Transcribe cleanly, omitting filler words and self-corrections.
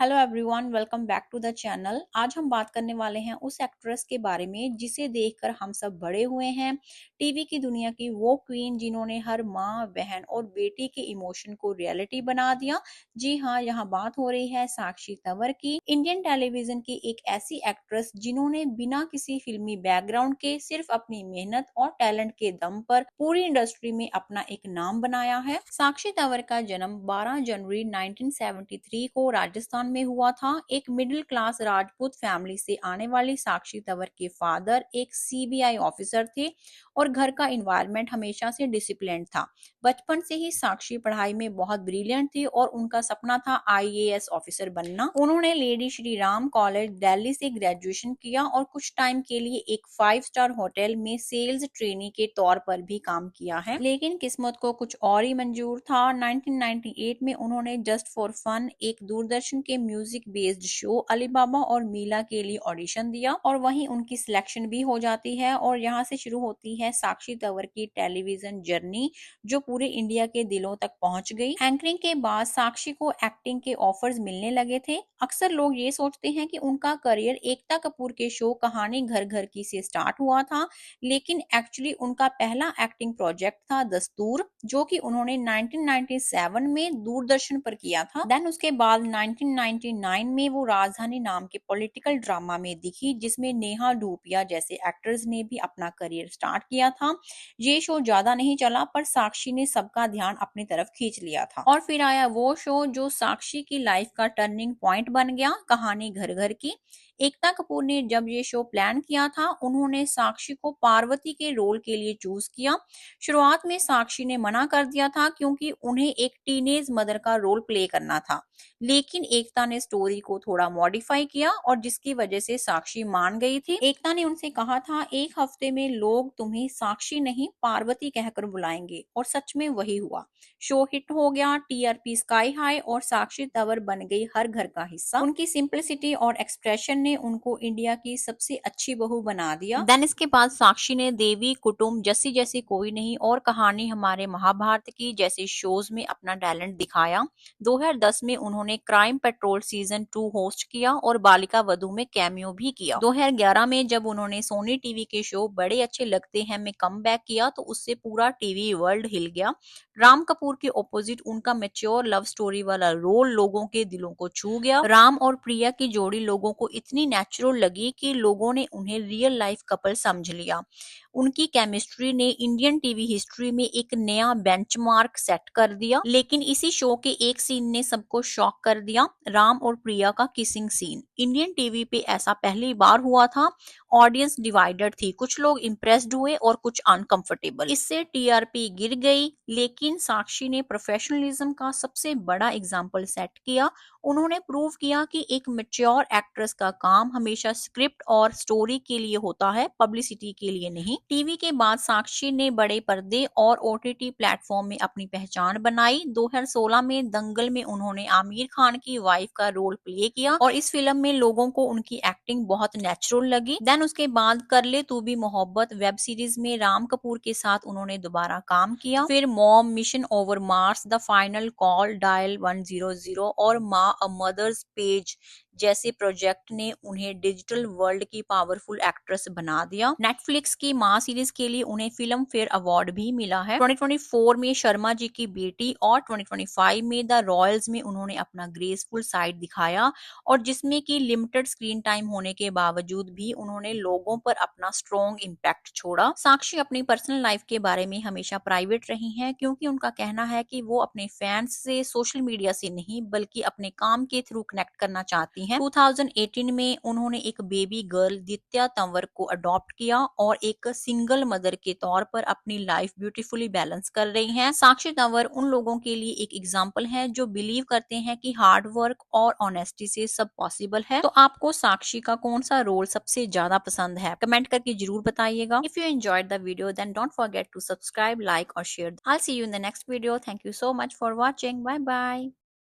Hello everyone, welcome back to the channel. आज हम बात करने वाले हैं उस एक्ट्रेस के बारे में जिसे देखकर हम सब बड़े हुए हैं। टीवी की दुनिया की वो क्वीन जिन्होंने हर माँ, बहन और बेटी के इमोशन को रियलिटी बना दिया। जी हाँ, यहाँ बात हो रही है साक्षी तंवर की। इंडियन टेलीविजन की एक ऐसी एक्ट्रेस जिन्होंने बिना किसी फिल्मी बैकग्राउंड के सिर्फ अपनी मेहनत और टैलेंट के दम पर पूरी इंडस्ट्री में अपना एक नाम बनाया है। साक्षी तंवर का जन्म 12 जनवरी 1973 को राजस्थान में हुआ था। एक मिडिल क्लास राजपूत फैमिली से आने वाली साक्षी तंवर के फादर एक सीबीआई ऑफिसर थे और घर का इन्वायरमेंट हमेशा से डिसिप्लिन था। बचपन से ही साक्षी पढ़ाई में बहुत ब्रिलियंट थी और उनका सपना था आईएएस ऑफिसर बनना। उन्होंने लेडी श्री राम कॉलेज दिल्ली से ग्रेजुएशन किया और कुछ टाइम के लिए एक 5 स्टार होटल में सेल्स ट्रेनी के तौर पर भी काम किया है, लेकिन किस्मत को कुछ और ही मंजूर था। 1998 में उन्होंने जस्ट फॉर फन एक दूरदर्शन के म्यूजिक बेस्ड शो अलीबाबा और मीला के लिए ऑडिशन दिया और वहीं उनकी सिलेक्शन भी हो जाती है और यहाँ से शुरू होती है साक्षी तंवर की टेलीविजन जर्नी, जो पूरे इंडिया के दिलों तक पहुंच गई। एंकरिंग के बाद साक्षी को एक्टिंग के ऑफर्स मिलने लगे थे। अक्सर लोग ये सोचते हैं कि उनका करियर एकता कपूर के शो कहानी घर घर की से स्टार्ट हुआ था, लेकिन एक्चुअली उनका पहला एक्टिंग प्रोजेक्ट था दस्तूर, जो कि उन्होंने 1997 में दूरदर्शन पर किया था। देन उसके बाद 1999 में वो राजधानी नाम के पॉलिटिकल ड्रामा में दिखी, जिसमें नेहा धूपिया जैसे एक्टर्स ने भी अपना करियर स्टार्ट किया था। ये शो ज्यादा नहीं चला, पर साक्षी ने सबका ध्यान अपनी तरफ खींच लिया था। और फिर आया वो शो जो साक्षी की लाइफ का टर्निंग पॉइंट बन गया, कहानी घर घर की। एकता कपूर ने जब ये शो प्लान किया था, उन्होंने साक्षी को पार्वती के रोल के लिए चूज किया। शुरुआत में साक्षी ने मना कर दिया था क्योंकि उन्हें एक टीनेज मदर का रोल प्ले करना था, लेकिन एकता ने स्टोरी को थोड़ा मॉडिफाई किया और जिसकी वजह से साक्षी मान गई थी। एकता ने उनसे कहा था, एक हफ्ते में लोग तुम्हें साक्षी नहीं पार्वती कहकर बुलाएंगे, और सच में वही हुआ। शो हिट हो गया, टीआरपी स्काई हाई और साक्षी तंवर बन गई हर घर का हिस्सा। उनकी सिंपलिसिटी और एक्सप्रेशन ने उनको इंडिया की सबसे अच्छी बहू बना दिया। देन इसके बाद साक्षी ने देवी कुटुंब, जैसी जैसी कोई नहीं और कहानी हमारे महाभारत की जैसे शोज में अपना टैलेंट दिखाया। 2010 में उन्होंने क्राइम पेट्रोल सीजन 2 होस्ट किया और बालिका वधू में कैमियो भी किया। 2011 में जब उन्होंने सोनी टीवी के शो बड़े अच्छे लगते हैं में कम बैक किया, तो उससे पूरा टीवी वर्ल्ड हिल गया। राम कपूर के ऑपोजिट उनका मैच्योर लव स्टोरी वाला रोल लोगों के दिलों को छू गया। राम और प्रिया की जोड़ी लोगों को इतनी नेचुरल लगी कि लोगों ने उन्हें रियल लाइफ कपल समझ लिया। उनकी केमिस्ट्री ने इंडियन टीवी हिस्ट्री में एक नया बेंचमार्क सेट कर दिया। लेकिन इसी शो के एक सीन ने सबको शॉक कर दिया, राम और प्रिया का किसिंग सीन। इंडियन टीवी पे ऐसा पहली बार हुआ था। ऑडियंस डिवाइडेड थी, कुछ लोग इम्प्रेस्ड हुए और कुछ अनकंफर्टेबल। इससे टीआरपी गिर गई, लेकिन साक्षी ने प्रोफेशनलिज्म का सबसे बड़ा एग्जाम्पल सेट किया। उन्होंने प्रूव किया कि एक मैच्योर एक्ट्रेस का काम हमेशा स्क्रिप्ट और स्टोरी के लिए होता है, पब्लिसिटी के लिए नहीं। टीवी के बाद साक्षी ने बड़े पर्दे और ओटीटी प्लेटफॉर्म में अपनी पहचान बनाई। 2016 में दंगल में उन्होंने आमिर खान की वाइफ का रोल प्ले किया और इस फिल्म में लोगों को उनकी एक्टिंग बहुत नेचुरल लगी। देन उसके बाद कर ले तू भी मोहब्बत वेब सीरीज में राम कपूर के साथ उन्होंने दोबारा काम किया। फिर mom, mission over Mars, the final call, dial 100 और माँ अ मदर्स पेज जैसे प्रोजेक्ट ने उन्हें डिजिटल वर्ल्ड की पावरफुल एक्ट्रेस बना दिया। नेटफ्लिक्स की माँ सीरीज के लिए उन्हें फिल्म फेयर अवार्ड भी मिला है। 2024 में शर्मा जी की बेटी और 2025 में द रॉयल्स में उन्होंने अपना ग्रेसफुल साइड दिखाया, और जिसमें कि लिमिटेड स्क्रीन टाइम होने के बावजूद भी उन्होंने लोगों पर अपना स्ट्रॉन्ग इम्पैक्ट छोड़ा। साक्षी अपनी पर्सनल लाइफ के बारे में हमेशा प्राइवेट रही हैं, क्योंकि उनका कहना है कि वो अपने फैंस से सोशल मीडिया से नहीं बल्कि अपने काम के थ्रू कनेक्ट करना चाहती हैं। 2018 में उन्होंने एक बेबी गर्ल दित्या तंवर को अडॉप्ट किया और एक सिंगल मदर के तौर पर अपनी लाइफ ब्यूटीफुली बैलेंस कर रही हैं। साक्षी तंवर उन लोगों के लिए एक एग्जाम्पल है जो बिलीव करते हैं कि हार्ड वर्क और ऑनेस्टी से सब पॉसिबल है। तो आपको साक्षी का कौन सा रोल सबसे ज्यादा पसंद है, कमेंट करके जरूर बताइएगा। If you enjoyed the video then don't forget to subscribe, like और share. I see you in the next video. Thank you so much for watching. Bye bye.